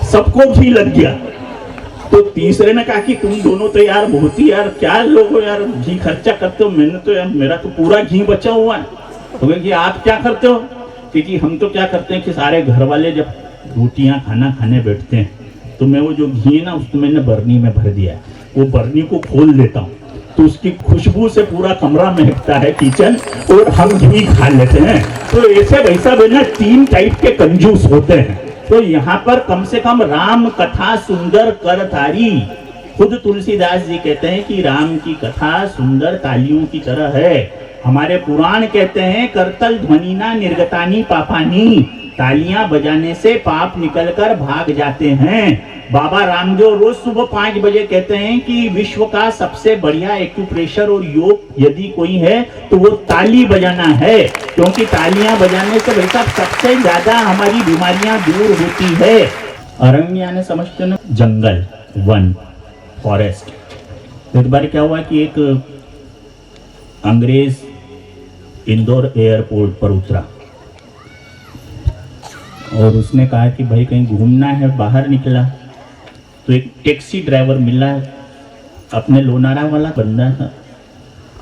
सबको घी लग गया। तो तीसरे ने कहा कि तुम दोनों तो यार बहुत ही यार क्या लोग हो यार, घी खर्चा करते हो। मैंने तो यार मेरा तो पूरा घी बचा हुआ है। तो कि आप क्या करते हो? क्योंकि हम तो क्या करते हैं कि सारे घर वाले जब रोटियां खाना खाने बैठते हैं तो मैं वो जो घी है ना उसको मैंने बर्नी में भर दिया है, वो बर्नी को खोल देता हूँ तो उसकी खुशबू से पूरा कमरा महकता है किचन और हम घी खा लेते हैं। तो ऐसे वैसा बिना 3 टाइप के कंजूस होते हैं। तो यहाँ पर कम से कम राम कथा सुंदर कर तारी। खुद तुलसीदास जी कहते हैं कि राम की कथा सुंदर तालियों की तरह है। हमारे पुराण कहते हैं करतल ध्वनि ना निर्गतानी पापानी, तालियां बजाने से पाप निकलकर भाग जाते हैं। बाबा रामदेव रोज सुबह 5 बजे कहते हैं कि विश्व का सबसे बढ़िया एक्यूप्रेशर और योग यदि कोई है तो वो ताली बजाना है, क्योंकि तालियां बजाने से भाई साहब सबसे ज्यादा हमारी बीमारियां दूर होती है। अरण्य यानी समझते ना, जंगल, वन, फॉरेस्ट। एक बार क्या हुआ कि एक अंग्रेज इंदौर एयरपोर्ट पर उतरा और उसने कहा कि भाई कहीं घूमना है। बाहर निकला तो एक टैक्सी ड्राइवर मिला, अपने लोनारा वाला बंदा था।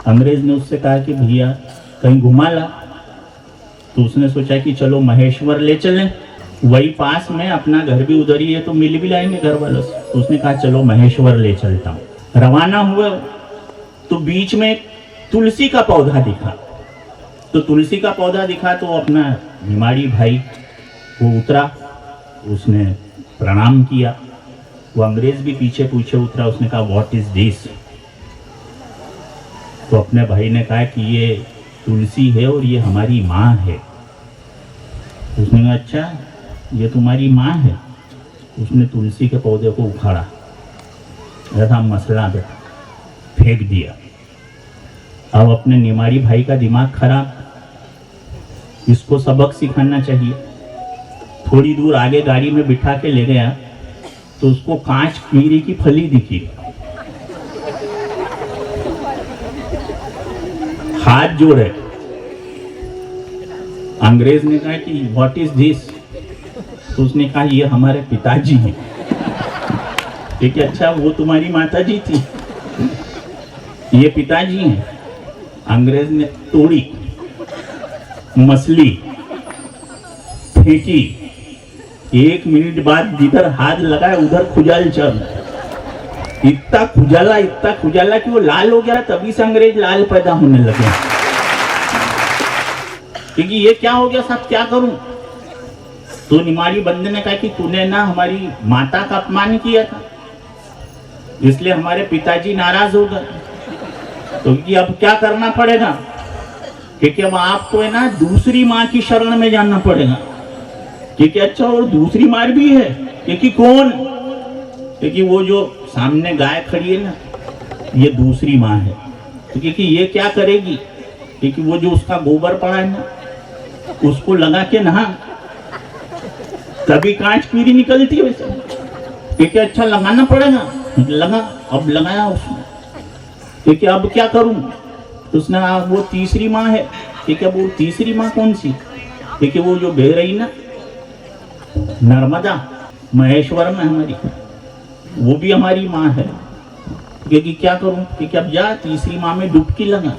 अंग्रेज ने उससे कहा कि भैया कहीं घुमा ला। तो उसने सोचा कि चलो महेश्वर ले चलें, वही पास में, अपना घर भी उधर ही है तो मिल भी लाएंगे घर वालों से। तो उसने कहा चलो महेश्वर ले चलता हूँ। रवाना हुए तो बीच में तुलसी का पौधा दिखा। तो तुलसी का पौधा दिखा तो अपना निमाड़ी भाई वो उतरा, उसने प्रणाम किया। वो अंग्रेज भी पीछे पूछे उतरा, उसने कहा व्हाट इज दिस। तो अपने भाई ने कहा कि ये तुलसी है और ये हमारी माँ है। उसने कहा अच्छा ये तुम्हारी माँ है। उसने तुलसी के पौधे को उखाड़ा, ऐसा मसला फेंक दिया। अब अपने निमाड़ी भाई का दिमाग खराब, इसको सबक सिखाना चाहिए। थोड़ी दूर आगे गाड़ी में बिठा के ले गया तो उसको कांच कीड़ी की फली दिखी, हाथ जोड़े। अंग्रेज ने कहा कि व्हाट इज दिस। तो उसने कहा ये हमारे पिताजी हैं। ठीक है, अच्छा वो तुम्हारी माताजी थी, ये पिताजी हैं। अंग्रेज ने तोड़ी, मसली, फेंकी। 1 मिनट बाद जिधर हाथ लगाया उधर खुजाल चल। इतना खुजाला कि वो लाल हो गया। तभी से अंग्रेज लाल पैदा होने लगे। क्योंकि ये क्या हो गया साहब, क्या करूं। तो निमाड़ी बंद ने कहा कि तूने ना हमारी माता का अपमान किया था, इसलिए हमारे पिताजी नाराज हो गए, तो कि अब क्या करना पड़ेगा, क्योंकि अब आपको है ना दूसरी माँ की शरण में जाना पड़ेगा। क्योंकि अच्छा और दूसरी माँ भी है, क्योंकि कौन, क्योंकि वो जो सामने गाय खड़ी है ना, ये दूसरी माँ है। तो क्योंकि ये क्या करेगी, क्योंकि वो जो उसका गोबर पड़ा है ना, उसको लगा के नहा, तभी कांच पीरी निकलती है वैसे, क्योंकि अच्छा लगाना पड़ेगा, लगा, अब लगाया उसने, क्योंकि अब क्या करूं, तो उसने वो तीसरी माँ है, क्योंकि अब वो तीसरी माँ कौन सी, क्योंकि वो जो बह रही ना नर्मदा महेश्वर में हमारी, वो भी हमारी माँ है, क्योंकि क्या करूं, क्योंकि अब जा तीसरी माँ में डुबकी लगा,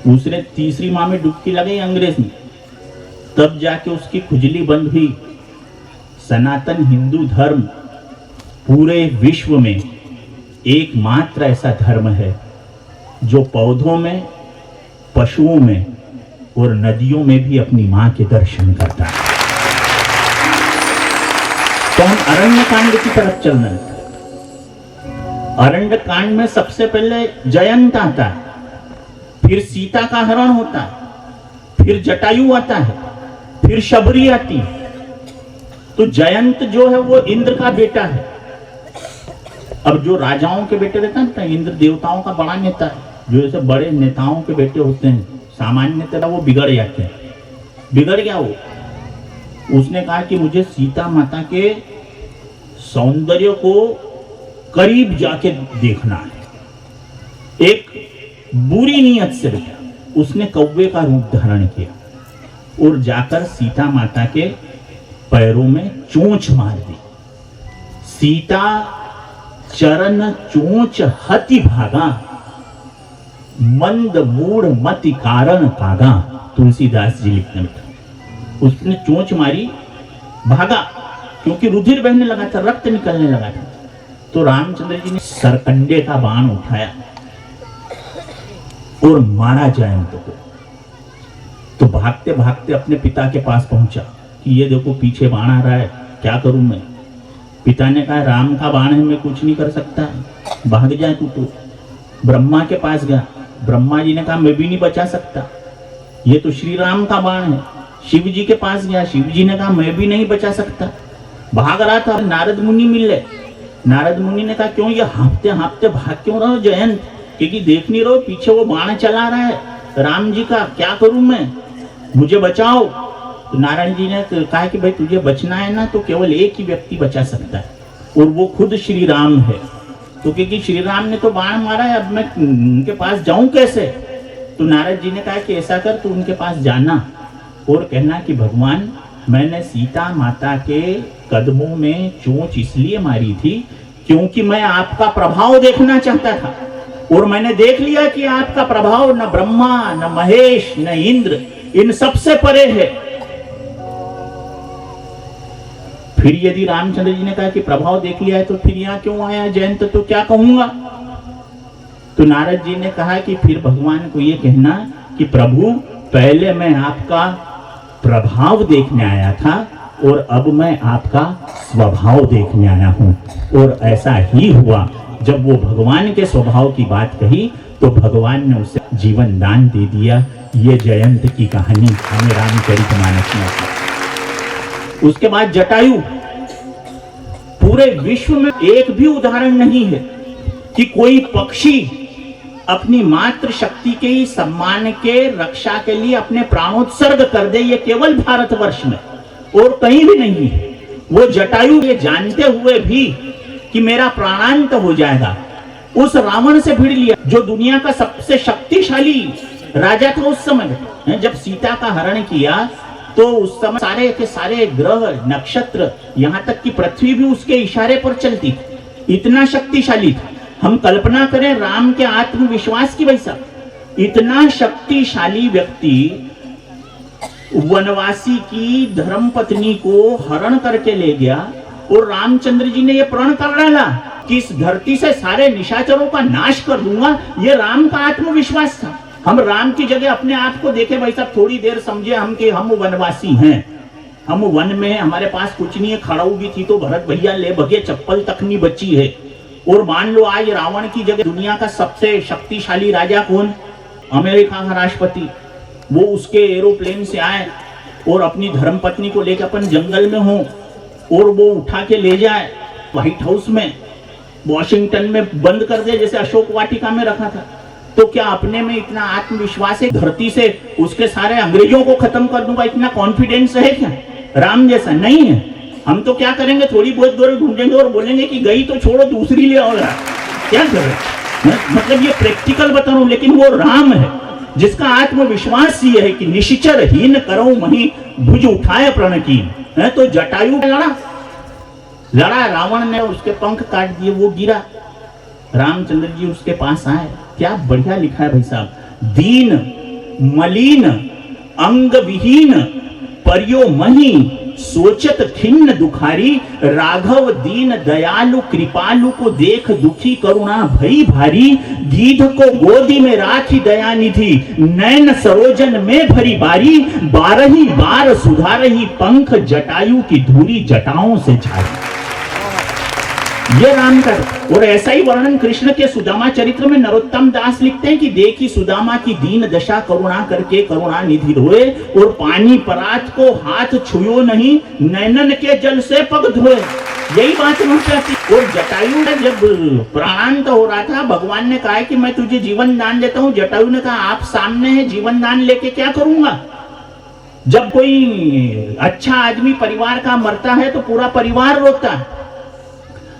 दूसरे तीसरी माँ में डुबकी लगाई अंग्रेज ने, तब जाके उसकी खुजली बंद हुई। सनातन हिंदू धर्म पूरे विश्व में एकमात्र ऐसा धर्म है जो पौधों में, पशुओं में और नदियों में भी अपनी मां के दर्शन करता है। तो हम अरण्य कांड की तरफ चलना है। अरण्य कांड में सबसे पहले जयंत आता है, फिर सीता का हरण होता है, फिर जटायु आता है, फिर शबरी आती है। तो जयंत जो है वो इंद्र का बेटा है। अब जो राजाओं के बेटे रहते हैं ना, इंद्र देवताओं का बड़ा नेता है, जो ऐसे बड़े नेताओं के बेटे होते हैं, सामान्य तरह वो बिगड़ जाते हैं। बिगड़ गया वो, उसने कहा कि मुझे सीता माता के सौंदर्य को करीब जाके देखना है। एक बुरी नीयत से बेटा उसने कौवे का रूप धारण किया और जाकर सीता माता के पैरों में चोंच मार दी। सीता चरण चोंच हति भागा, मंद मूढ़ मति कारण कागा, तुलसीदास जी लिखते हैं। उसने चोंच मारी, भागा, क्योंकि रुधिर बहने लगा था, रक्त निकलने लगा था। तो रामचंद्र जी ने सरकंडे का बाण उठाया और मारा जयंत को। तो भागते भागते अपने पिता के पास पहुंचा कि ये देखो पीछे बाण आ रहा है, क्या करूं मैं। पिता ने कहा राम का बाण है, मैं कुछ नहीं कर सकता, भाग जाए तू। तो ब्रह्मा के पास गया, ब्रह्मा जी ने कहा मैं भी नहीं बचा सकता, ये तो श्री राम का बाण है। शिव जी के पास गया, शिव जी ने कहा मैं भी नहीं बचा सकता। भाग रहा था, नारद मुनि मिले। नारद मुनि ने कहा क्यों ये हाँफते हाँफते भाग क्यों रहो जयंत, क्योंकि देख नहीं रहो पीछे वो बाण चला रहा है राम जी का, क्या करूं मैं, मुझे बचाओ। तो नारायण जी ने कहा कि भाई तुझे बचना है ना, तो केवल एक ही व्यक्ति बचा सकता है और वो खुद श्री राम है। तो क्योंकि श्री राम ने तो बाण मारा है, अब मैं उनके पास जाऊं कैसे। तो नारद जी ने कहा कि ऐसा कर, तू उनके पास जाना और कहना कि भगवान मैंने सीता माता के कदमों में चोंच इसलिए मारी थी क्योंकि मैं आपका प्रभाव देखना चाहता था, और मैंने देख लिया कि आपका प्रभाव न ब्रह्मा न महेश न इंद्र इन सबसे परे है। फिर यदि रामचंद्र जी ने कहा कि प्रभाव देख लिया है तो फिर यहाँ क्यों आया जयंत, तो क्या कहूंगा। तो नारद जी ने कहा कि फिर भगवान को ये कहना कि प्रभु पहले मैं आपका प्रभाव देखने आया था और अब मैं आपका स्वभाव देखने आया हूं। और ऐसा ही हुआ, जब वो भगवान के स्वभाव की बात कही तो भगवान ने उसे जीवन दान दे दिया। ये जयंत की कहानी हमें रामचरितमानस में। उसके बाद जटायु, पूरे विश्व में एक भी उदाहरण नहीं है कि कोई पक्षी अपनी मातृ शक्ति के ही सम्मान के रक्षा के लिए अपने प्राणोत्सर्ग कर दे, ये केवल भारतवर्ष में और कहीं भी नहीं है। वो जटायु ये जानते हुए भी कि मेरा प्राणांत हो जाएगा, उस रावण से भिड़ लिया जो दुनिया का सबसे शक्तिशाली राजा था उस समय। जब सीता का हरण किया तो उस समय सारे के सारे ग्रह नक्षत्र, यहाँ तक कि पृथ्वी भी उसके इशारे पर चलती थी, इतना शक्तिशाली था। हम कल्पना करें राम के आत्मविश्वास की वैसा, इतना शक्तिशाली व्यक्ति वनवासी की धर्मपत्नी को हरण करके ले गया और रामचंद्र जी ने यह प्रण कर डाला कि इस धरती से सारे निशाचरों का नाश कर दूंगा। ये राम का आत्मविश्वास था। हम राम की जगह अपने आप को देखे भाई साहब, थोड़ी देर समझे हम कि हम वनवासी हैं, हम वन में हैं, हमारे पास कुछ नहीं है, खड़ाऊ भी थी तो भरत भैया ले भगे, चप्पल तक नहीं बची है। और मान लो आज रावण की जगह दुनिया का सबसे शक्तिशाली राजा कौन? अमेरिका का राष्ट्रपति, वो उसके एरोप्लेन से आए और अपनी धर्मपत्नी को लेकर अपन जंगल में हो और वो उठा के ले जाए व्हाइट हाउस में, वॉशिंगटन में बंद कर दे जैसे अशोक वाटिका में रखा था। तो क्या अपने में इतना आत्मविश्वास है धरती से उसके सारे अंग्रेजों को खत्म कर दूंगा, इतना कॉन्फिडेंस है क्या? राम जैसा नहीं है। हम तो क्या करेंगे, थोड़ी बहुत दूर ढूंढेंगे और बोलेंगे कि गई तो छोड़ो दूसरी ले आओ यार, क्या करें? मतलब ये प्रैक्टिकल बता रहा हूं, लेकिन वो राम है जिसका आत्मविश्वास ये है कि निश्चर हीन करो मही भुज उठाए प्रण की। तो जटायु लड़ा रावण ने, उसके पंख काट दिए, वो गिरा, रामचंद्र जी उसके पास आए। क्या बढ़िया लिखा है भाई साहब, दीन मलिन अंग विहीन परियो मही सोचत खिन्न दुखारी, राघव दीन दयालु कृपालु को देख दुखी करुणा भई भारी, गीध को गोदी में राखी दया निधि नैन सरोजन में भरी बारी, 12 बार सुधारही पंख जटायु की धूरी जटाओं से झाड़ी। ये राम का। और ऐसा ही वर्णन कृष्ण के सुदामा चरित्र में नरोत्तम दास लिखते हैं कि देखी सुदामा की दीन दशा करुणा करके करुणा निधि रोए, और पानी परात को हाथ छुयो नहीं नैनन के जल से पग धोए। यही बात थी। और जटायु ने जब प्राणांत हो रहा था, भगवान ने कहा कि मैं तुझे जीवन दान देता हूं। जटायु ने कहा आप सामने है, जीवन दान लेके क्या करूंगा? जब कोई अच्छा आदमी परिवार का मरता है तो पूरा परिवार रोता है,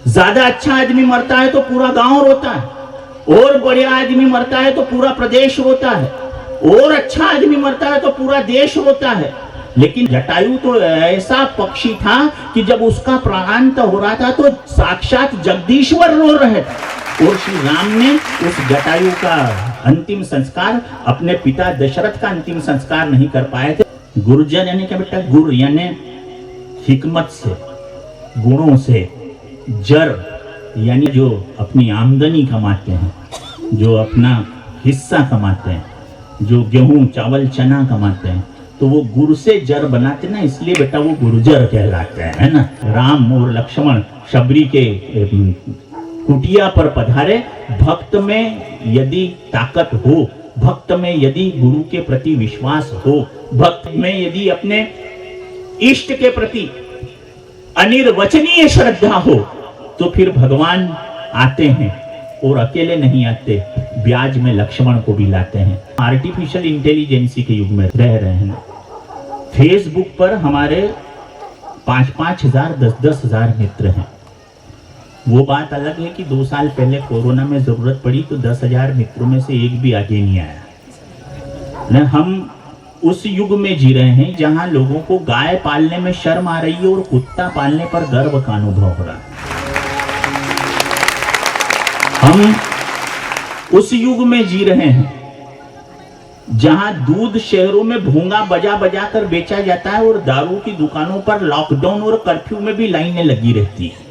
ज्यादा अच्छा आदमी मरता है तो पूरा गांव रोता है, और बढ़िया आदमी मरता है तो पूरा प्रदेश रोता है, और अच्छा आदमी मरता है तो पूरा देश रोता है। लेकिन जटायु तो ऐसा पक्षी था कि जब उसका प्राणांत हो रहा था तो साक्षात जगदीश्वर रो रहे थे। और श्री राम ने उस जटायु का अंतिम संस्कार, अपने पिता दशरथ का अंतिम संस्कार नहीं कर पाए थे। गुर्जर यानी क्या बेटा? गुर यानी हिकमत से, गुणों से, जर यानी जो अपनी आमदनी कमाते हैं, जो अपना हिस्सा कमाते हैं, जो गेहूं चावल चना कमाते हैं, तो वो गुर से जर बनाते ना, इसलिए बेटा वो गुर्जर कहलाते हैं, है ना। राम और लक्ष्मण शबरी के कुटिया पर पधारे। भक्त में यदि ताकत हो, भक्त में यदि गुरु के प्रति विश्वास हो, भक्त में यदि अपने इष्ट के प्रति अनिर्वचनीय श्रद्धा हो, तो फिर भगवान आते हैं। और अकेले नहीं आते, ब्याज में लक्ष्मण को भी लाते हैं। आर्टिफिशियल इंटेलिजेंसी के युग में रह रहे हैं। फेसबुक पर हमारे 5-5 हजार 10-10 हजार मित्र हैं। वो बात अलग है कि 2 साल पहले कोरोना में जरूरत पड़ी तो 10,000 मित्रों में से एक भी आगे नहीं आया। हम उस युग में जी रहे हैं जहां लोगों को गाय पालने में शर्म आ रही है और कुत्ता पालने पर गर्व का अनुभव हो रहा है। हम उस युग में जी रहे हैं जहां दूध शहरों में भूंगा बजा बजा कर बेचा जाता है और दारू की दुकानों पर लॉकडाउन और कर्फ्यू में भी लाइनें लगी रहती है।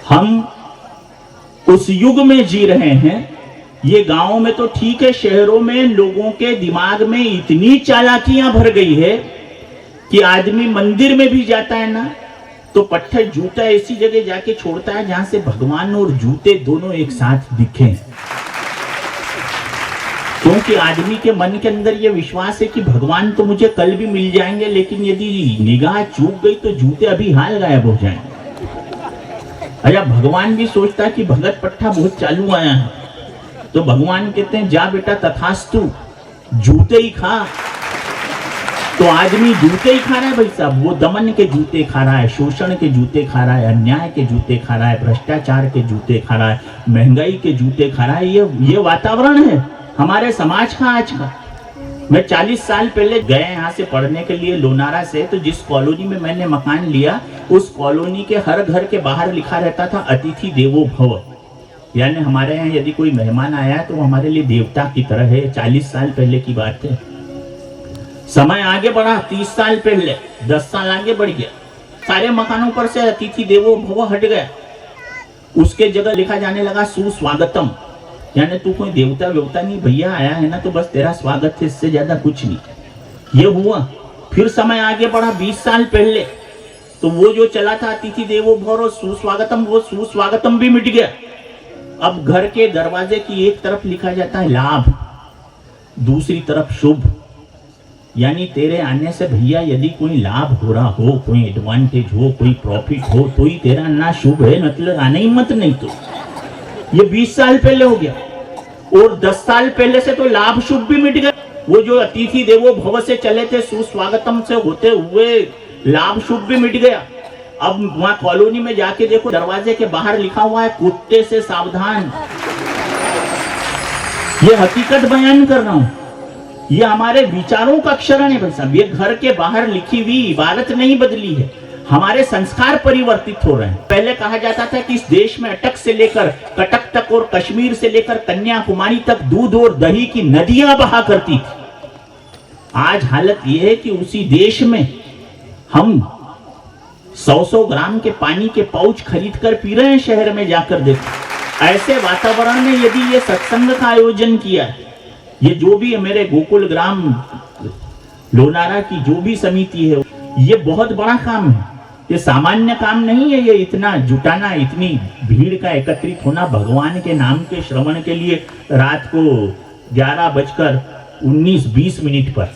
हम उस युग में जी रहे हैं। ये गांवों में तो ठीक है, शहरों में लोगों के दिमाग में इतनी चालाकियां भर गई है कि आदमी मंदिर में भी जाता है ना तो पत्थर जूता ऐसी जगह जाके छोड़ता है जहां से भगवान और जूते दोनों एक साथ दिखें। क्योंकि आदमी के मन के अंदर यह विश्वास है कि भगवान तो मुझे कल भी मिल जाएंगे, लेकिन यदि निगाह चूक गई तो जूते अभी हाल गायब हो जाएंगे। अच्छा, भगवान भी सोचता है कि भगत पट्टा बहुत चालू आया है, तो भगवान कहते हैं जा बेटा तथास्तु, जूते ही खा। तो आदमी जूते ही खा रहा है भाई साहब। वो दमन के जूते खा रहा है, शोषण के जूते खा रहा है, अन्याय के जूते खा रहा है, भ्रष्टाचार के जूते खा रहा है, महंगाई के जूते खा रहा है। ये वातावरण है हमारे समाज का आज का। मैं 40 साल पहले गए यहाँ से पढ़ने के लिए लोनारा से, तो जिस कॉलोनी में मैंने मकान लिया उस कॉलोनी के हर घर के बाहर लिखा रहता था अतिथि देवो भव। यानी हमारे यहाँ यदि कोई मेहमान आया तो हमारे लिए देवता की तरह है। 40 साल पहले की बात है। समय आगे बढ़ा, 30 साल पहले 10 साल आगे बढ़ गया, सारे मकानों पर से अतिथि देवो भव हट गया। उसके जगह लिखा जाने लगा सुस्वागतम, यानी तू कोई देवता वेवता नहीं, भैया आया है ना तो बस तेरा स्वागत है, इससे ज्यादा कुछ नहीं। ये हुआ। फिर समय आगे बढ़ा 20 साल पहले, तो वो जो चला था अतिथि देवो भव और सुस्वागतम, वो सुस्वागतम भी मिट गया। अब घर के दरवाजे की एक तरफ लिखा जाता है लाभ, दूसरी तरफ शुभ। यानी तेरे आने से भैया यदि कोई लाभ हो रहा हो, कोई एडवांटेज हो, कोई प्रॉफिट हो, तो ही तेरा ना शुभ है, मतलब आने ही मत। नहीं तो ये 20 साल पहले हो गया, और 10 साल पहले से तो लाभ शुभ भी मिट गए। वो जो अतिथि देवो भव से चले थे, सुस्वागतम से होते हुए लाभ शुभ भी मिट गया। अब वहां कॉलोनी में जाके देखो, दरवाजे के बाहर लिखा हुआ है कुत्ते से सावधान। ये हकीकत बयान कर रहा हूं, ये हमारे विचारों का अक्षरण है भाई साहब। ये घर के बाहर लिखी हुई इबारत नहीं बदली है, हमारे संस्कार परिवर्तित हो रहे हैं। पहले कहा जाता था कि इस देश में अटक से लेकर कटक तक और कश्मीर से लेकर कन्याकुमारी तक दूध और दही की नदियां बहा करती थी। आज हालत यह है कि उसी देश में हम 100-100 ग्राम के पानी के पाउच खरीद कर पी रहे हैं शहर में जाकर। देखो ऐसे वातावरण में यदि ये सत्संग का आयोजन किया है, ये जो भी है मेरे गोकुल ग्राम लोनारा की जो भी समिति है, ये बहुत बड़ा काम है, ये सामान्य काम नहीं है। ये इतना जुटाना, इतनी भीड़ का एकत्रित होना भगवान के नाम के श्रवण के लिए रात को 11:19-20 पर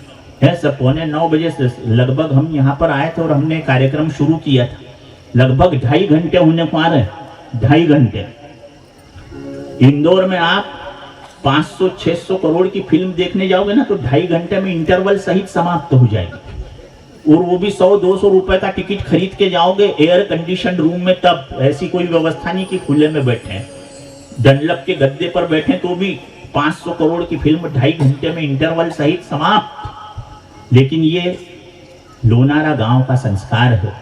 है, सब 8:45 बजे से लगभग हम यहाँ पर आए थे और हमने कार्यक्रम शुरू किया था। लगभग 2.5 घंटे होने को आ रहे, 2.5 घंटे। इंदौर में आप 500-600 करोड़ की फिल्म देखने जाओगे ना, तो 2.5 घंटे में इंटरवल सहित समाप्त हो जाएगी, और वो भी 100-200 रुपए का टिकट खरीद के जाओगे एयर कंडीशन रूम में। तब ऐसी कोई व्यवस्था नहीं कि खुले में बैठे हैं, डनलप के गद्दे पर बैठे, तो भी 500 करोड़ की फिल्म 2.5 घंटे में इंटरवल सहित समाप्त। लेकिन ये लोनारा गांव का संस्कार है,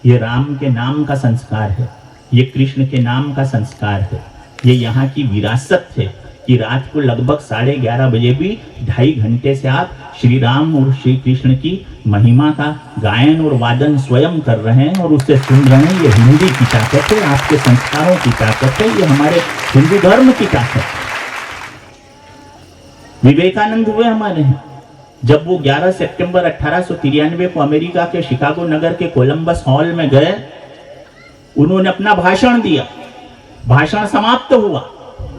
ये राम के नाम का संस्कार है, ये कृष्ण के नाम का संस्कार है, ये यहाँ की विरासत है कि रात को लगभग 11:30 बजे भी 2.5 घंटे से आप श्री राम और श्री कृष्ण की महिमा का गायन और वादन स्वयं कर रहे हैं और उससे सुन रहे हैं। ये हिंदी की ताकत है, आपके संस्कारों की ताकत है, ये हमारे हिंदू धर्म की ताकत है। विवेकानंद हुए हमारे हैं, जब वो 11 सितंबर 1893 को अमेरिका के शिकागो नगर के कोलंबस हॉल में गए, उन्होंने अपना भाषण दिया। भाषण समाप्त हुआ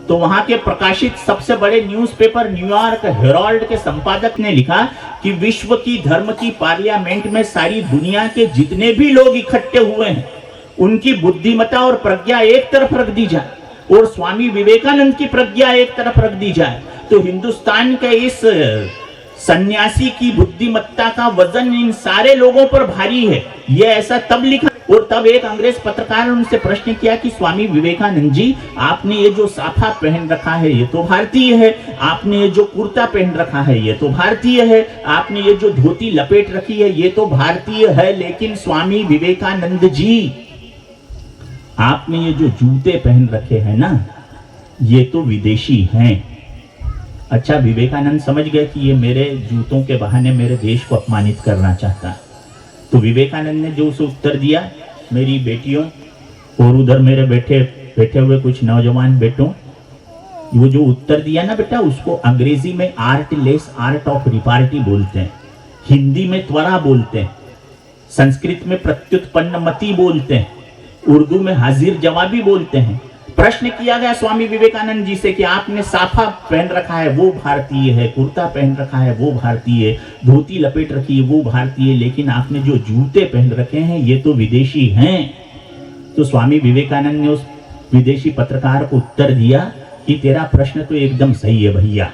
तो वहां के प्रकाशित सबसे बड़े न्यूज़पेपर न्यूयॉर्क हेराल्ड के संपादक ने लिखा कि विश्व की धर्म की पार्लियामेंट में सारी दुनिया के जितने भी लोग इकट्ठे हुए हैं, उनकी बुद्धिमत्ता और प्रज्ञा एक तरफ रख दी जाए और स्वामी विवेकानंद की प्रज्ञा एक तरफ रख दी जाए, तो हिंदुस्तान के इस सन्यासी की बुद्धिमत्ता का वजन इन सारे लोगों पर भारी है। ये ऐसा तब लिखा, और तब एक अंग्रेज पत्रकार ने उनसे प्रश्न किया कि स्वामी विवेकानंद जी, आपने ये जो साफा पहन रखा है ये तो भारतीय है, आपने ये जो कुर्ता पहन रखा है ये तो भारतीय है, आपने ये जो धोती लपेट रखी है ये तो भारतीय है, लेकिन स्वामी विवेकानंद जी आपने ये जो जूते पहन रखे हैं ना, ये तो विदेशी हैं। अच्छा, विवेकानंद समझ गए कि ये मेरे जूतों के बहाने मेरे देश को अपमानित करना चाहता है। तो विवेकानंद ने जो उसे उत्तर दिया, मेरी बेटियों और उधर मेरे बैठे हुए कुछ नौजवान बेटों, वो जो उत्तर दिया ना बेटा, उसको अंग्रेजी में आर्टलेस आर्ट ऑफ रिपार्टी बोलते हैं, हिंदी में त्वरा बोलते हैं, संस्कृत में प्रत्युत्पन्नमति बोलते हैं, उर्दू में हाजिर जवाबी बोलते हैं। प्रश्न किया गया स्वामी विवेकानंद जी से कि आपने साफा पहन रखा है वो भारतीय है, कुर्ता पहन रखा है वो भारतीय है, धोती लपेट रखी है वो भारतीय है, लेकिन आपने जो जूते पहन रखे हैं ये तो विदेशी हैं। तो स्वामी विवेकानंद ने उस विदेशी पत्रकार को उत्तर दिया कि तेरा प्रश्न तो एकदम सही है भैया,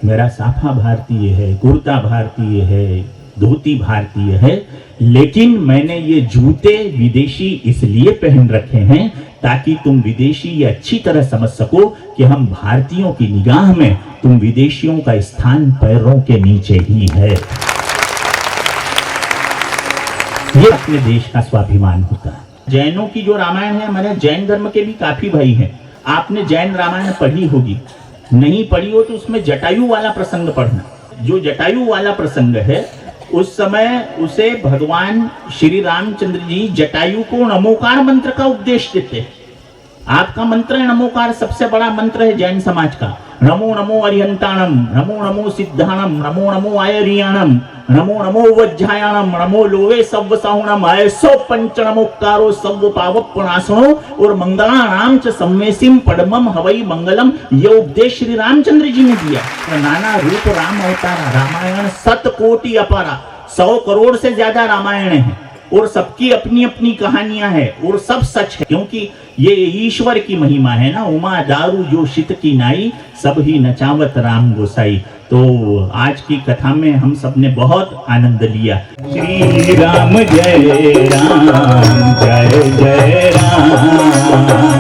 मेरा साफा भारतीय है, कुर्ता भारतीय है, धोती भारतीय है, लेकिन मैंने ये जूते विदेशी इसलिए पहन रखे हैं ताकि तुम विदेशी ये अच्छी तरह समझ सको कि हम भारतीयों की निगाह में तुम विदेशियों का स्थान पैरों के नीचे ही है। ये अपने देश का स्वाभिमान होता है। जैनों की जो रामायण है, हमारे जैन धर्म के भी काफी भाई हैं, आपने जैन रामायण पढ़ी होगी, नहीं पढ़ी हो तो उसमें जटायु वाला प्रसंग पढ़ना। जो जटायु वाला प्रसंग है, उस समय उसे भगवान श्री रामचंद्र जी जटायु को नमोकार मंत्र का उपदेश देते हैं। आपका मंत्र है नमोकार, सबसे बड़ा मंत्र है जैन समाज का। नमो नमो अरिहंताणम, नमो नमो सिद्धाणम, नमो नमो आयरियाणम, नमो नमो वज्जायाणम, नमो लोवे सव्व साहुणम, ऐसो पंचनमोक्कारो सव्व पावपनासनो और मंगलानाम च संवेसिम पद्मम हवई मंगलम। ये उपदेश श्री रामचंद्र जी ने दिया। नाना रूप राम अवतारा, रामायण 7 कोटि अपारा, 100 करोड़ से ज्यादा रामायण है और सबकी अपनी अपनी कहानियां हैं और सब सच है, क्योंकि ये ईश्वर की महिमा है ना। उमा दारू जो शित की नाई, सब ही नचावत राम गोसाई। तो आज की कथा में हम सब ने बहुत आनंद लिया। श्री राम जय राम, जय जय राम।